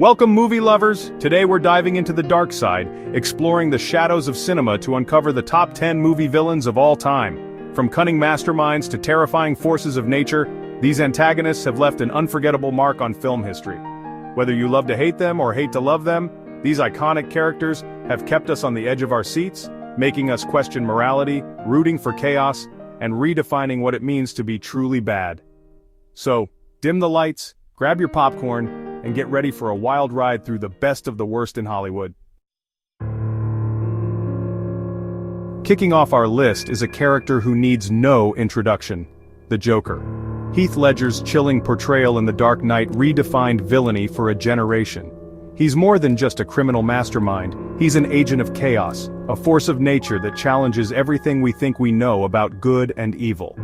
Welcome, movie lovers! Today we're diving into the dark side, exploring the shadows of cinema to uncover the top 10 movie villains of all time. From cunning masterminds to terrifying forces of nature, these antagonists have left an unforgettable mark on film history. Whether you love to hate them or hate to love them, these iconic characters have kept us on the edge of our seats, making us question morality, rooting for chaos, and redefining what it means to be truly bad. So, dim the lights, grab your popcorn, and get ready for a wild ride through the best of the worst in Hollywood. Kicking off our list is a character who needs no introduction: the Joker. Heath Ledger's chilling portrayal in The Dark Knight redefined villainy for a generation. He's more than just a criminal mastermind, he's an agent of chaos, a force of nature that challenges everything we think we know about good and evil.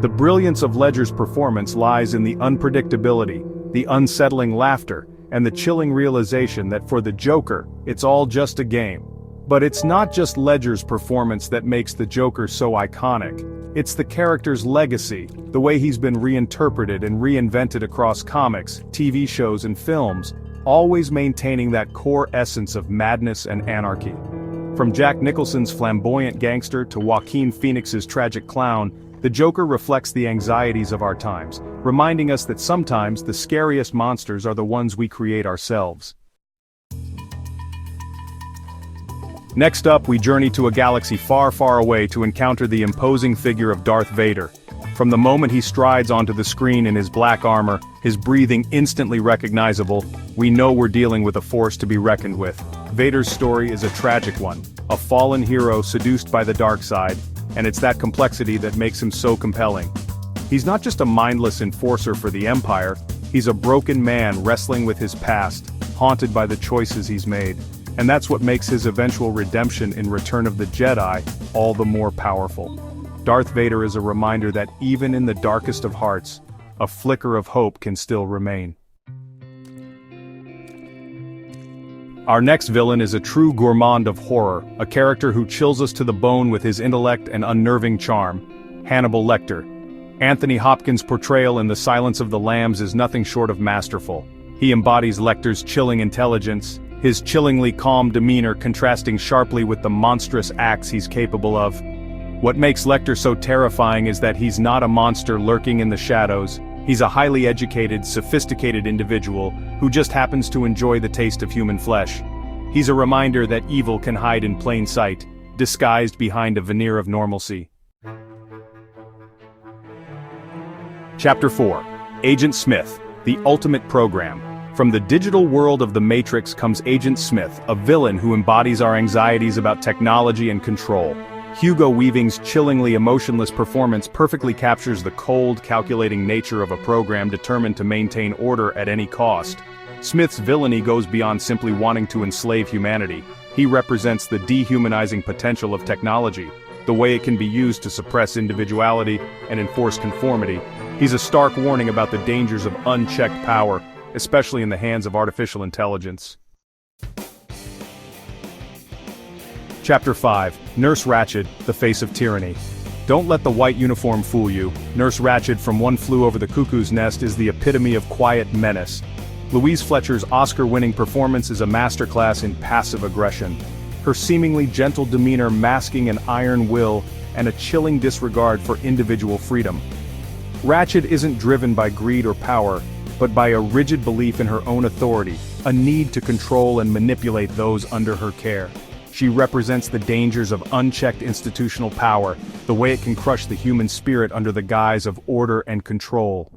The brilliance of Ledger's performance lies in the unpredictability, the unsettling laughter, and the chilling realization that for the Joker, it's all just a game. But it's not just Ledger's performance that makes the Joker so iconic. It's the character's legacy, the way he's been reinterpreted and reinvented across comics, TV shows and films, always maintaining that core essence of madness and anarchy. From Jack Nicholson's flamboyant gangster to Joaquin Phoenix's tragic clown, the Joker reflects the anxieties of our times, reminding us that sometimes the scariest monsters are the ones we create ourselves. Next up, we journey to a galaxy far, far away to encounter the imposing figure of Darth Vader. From the moment he strides onto the screen in his black armor, his breathing instantly recognizable, we know we're dealing with a force to be reckoned with. Vader's story is a tragic one, a fallen hero seduced by the dark side, and it's that complexity that makes him so compelling. He's not just a mindless enforcer for the Empire, he's a broken man wrestling with his past, haunted by the choices he's made. And that's what makes his eventual redemption in Return of the Jedi all the more powerful. Darth Vader is a reminder that even in the darkest of hearts, a flicker of hope can still remain. Our next villain is a true gourmand of horror, a character who chills us to the bone with his intellect and unnerving charm: Hannibal Lecter. Anthony Hopkins' portrayal in The Silence of the Lambs is nothing short of masterful. He embodies Lecter's chilling intelligence, his chillingly calm demeanor contrasting sharply with the monstrous acts he's capable of. What makes Lecter so terrifying is that he's not a monster lurking in the shadows. He's a highly educated, sophisticated individual who just happens to enjoy the taste of human flesh. He's a reminder that evil can hide in plain sight, disguised behind a veneer of normalcy. Chapter 4. Agent Smith, the ultimate program. From the digital world of the Matrix comes Agent Smith, a villain who embodies our anxieties about technology and control. Hugo Weaving's chillingly emotionless performance perfectly captures the cold, calculating nature of a program determined to maintain order at any cost. Smith's villainy goes beyond simply wanting to enslave humanity. He represents the dehumanizing potential of technology, the way it can be used to suppress individuality and enforce conformity. He's a stark warning about the dangers of unchecked power, especially in the hands of artificial intelligence. Chapter 5. Nurse Ratched, the Face of Tyranny. Don't let the white uniform fool you. Nurse Ratched from One Flew Over the Cuckoo's Nest is the epitome of quiet menace. Louise Fletcher's Oscar-winning performance is a masterclass in passive aggression. Her seemingly gentle demeanor masking an iron will and a chilling disregard for individual freedom. Ratched isn't driven by greed or power, but by a rigid belief in her own authority, a need to control and manipulate those under her care. She represents the dangers of unchecked institutional power, the way it can crush the human spirit under the guise of order and control.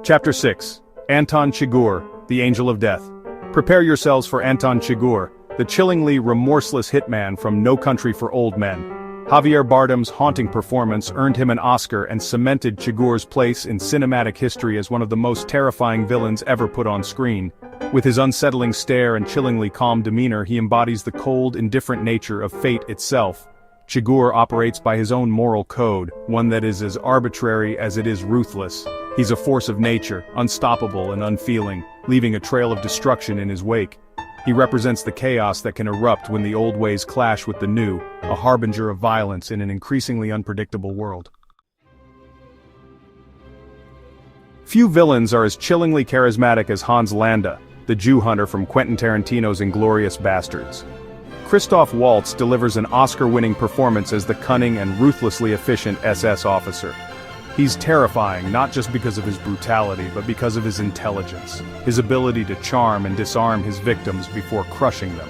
Chapter 6. Anton Chigurh, the Angel of Death. Prepare yourselves for Anton Chigurh, the chillingly remorseless hitman from No Country for Old Men. Javier Bardem's haunting performance earned him an Oscar and cemented Chigurh's place in cinematic history as one of the most terrifying villains ever put on screen. With his unsettling stare and chillingly calm demeanor, he embodies the cold, indifferent nature of fate itself. Chigurh operates by his own moral code, one that is as arbitrary as it is ruthless. He's a force of nature, unstoppable and unfeeling, leaving a trail of destruction in his wake. He represents the chaos that can erupt when the old ways clash with the new, a harbinger of violence in an increasingly unpredictable world. Few villains are as chillingly charismatic as Hans Landa, the Jew hunter from Quentin Tarantino's Inglourious Basterds. Christoph Waltz delivers an Oscar-winning performance as the cunning and ruthlessly efficient SS officer. He's terrifying not just because of his brutality but because of his intelligence, his ability to charm and disarm his victims before crushing them.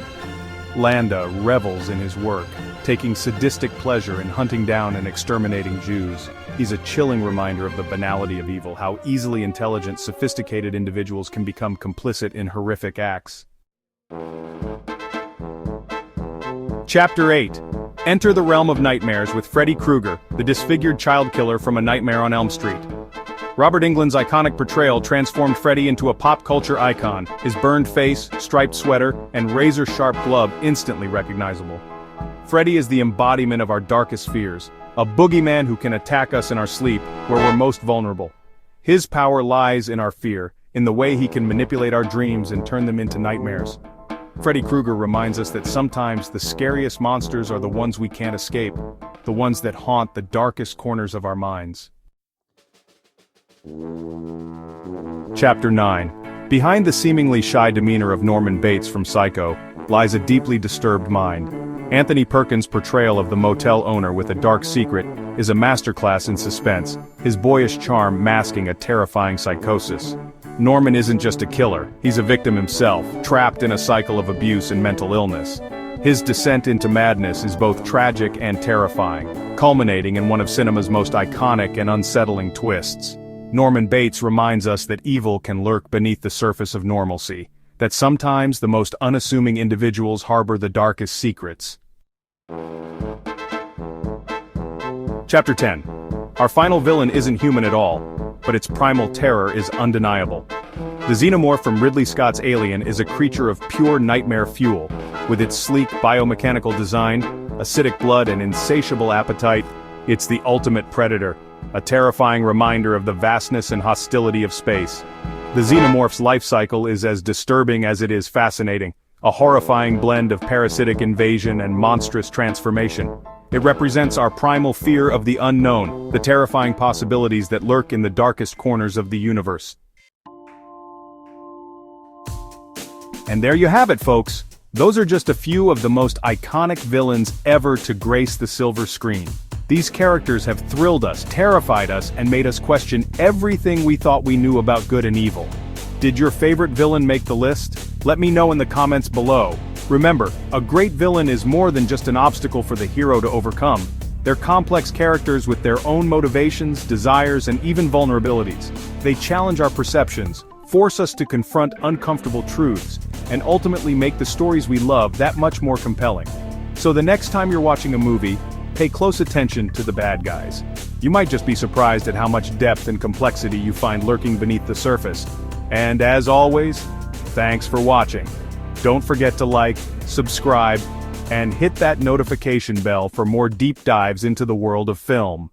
Landa revels in his work, taking sadistic pleasure in hunting down and exterminating Jews. He's a chilling reminder of the banality of evil, how easily intelligent, sophisticated individuals can become complicit in horrific acts. Chapter 8. Enter the realm of nightmares with Freddy Krueger, the disfigured child killer from A Nightmare on Elm Street. Robert Englund's iconic portrayal transformed Freddy into a pop culture icon, his burned face, striped sweater, and razor-sharp glove instantly recognizable. Freddy is the embodiment of our darkest fears, a boogeyman who can attack us in our sleep, where we're most vulnerable. His power lies in our fear, in the way he can manipulate our dreams and turn them into nightmares. Freddy Krueger reminds us that sometimes the scariest monsters are the ones we can't escape, the ones that haunt the darkest corners of our minds. Chapter 9. Behind the seemingly shy demeanor of Norman Bates from Psycho lies a deeply disturbed mind. Anthony Perkins' portrayal of the motel owner with a dark secret is a masterclass in suspense, his boyish charm masking a terrifying psychosis. Norman isn't just a killer, he's a victim himself, trapped in a cycle of abuse and mental illness. His descent into madness is both tragic and terrifying, culminating in one of cinema's most iconic and unsettling twists. Norman Bates reminds us that evil can lurk beneath the surface of normalcy, that sometimes the most unassuming individuals harbor the darkest secrets. Chapter 10. Our final villain isn't human at all, but its primal terror is undeniable. The xenomorph from Ridley Scott's Alien is a creature of pure nightmare fuel. With its sleek biomechanical design, acidic blood and insatiable appetite, it's the ultimate predator, a terrifying reminder of the vastness and hostility of space. The xenomorph's life cycle is as disturbing as it is fascinating, a horrifying blend of parasitic invasion and monstrous transformation. It represents our primal fear of the unknown, the terrifying possibilities that lurk in the darkest corners of the universe. And there you have it, folks. Those are just a few of the most iconic villains ever to grace the silver screen. These characters have thrilled us, terrified us, and made us question everything we thought we knew about good and evil. Did your favorite villain make the list? Let me know in the comments below. Remember, a great villain is more than just an obstacle for the hero to overcome. They're complex characters with their own motivations, desires, and even vulnerabilities. They challenge our perceptions, force us to confront uncomfortable truths, and ultimately make the stories we love that much more compelling. So the next time you're watching a movie, pay close attention to the bad guys. You might just be surprised at how much depth and complexity you find lurking beneath the surface. And as always, thanks for watching. Don't forget to like, subscribe, and hit that notification bell for more deep dives into the world of film.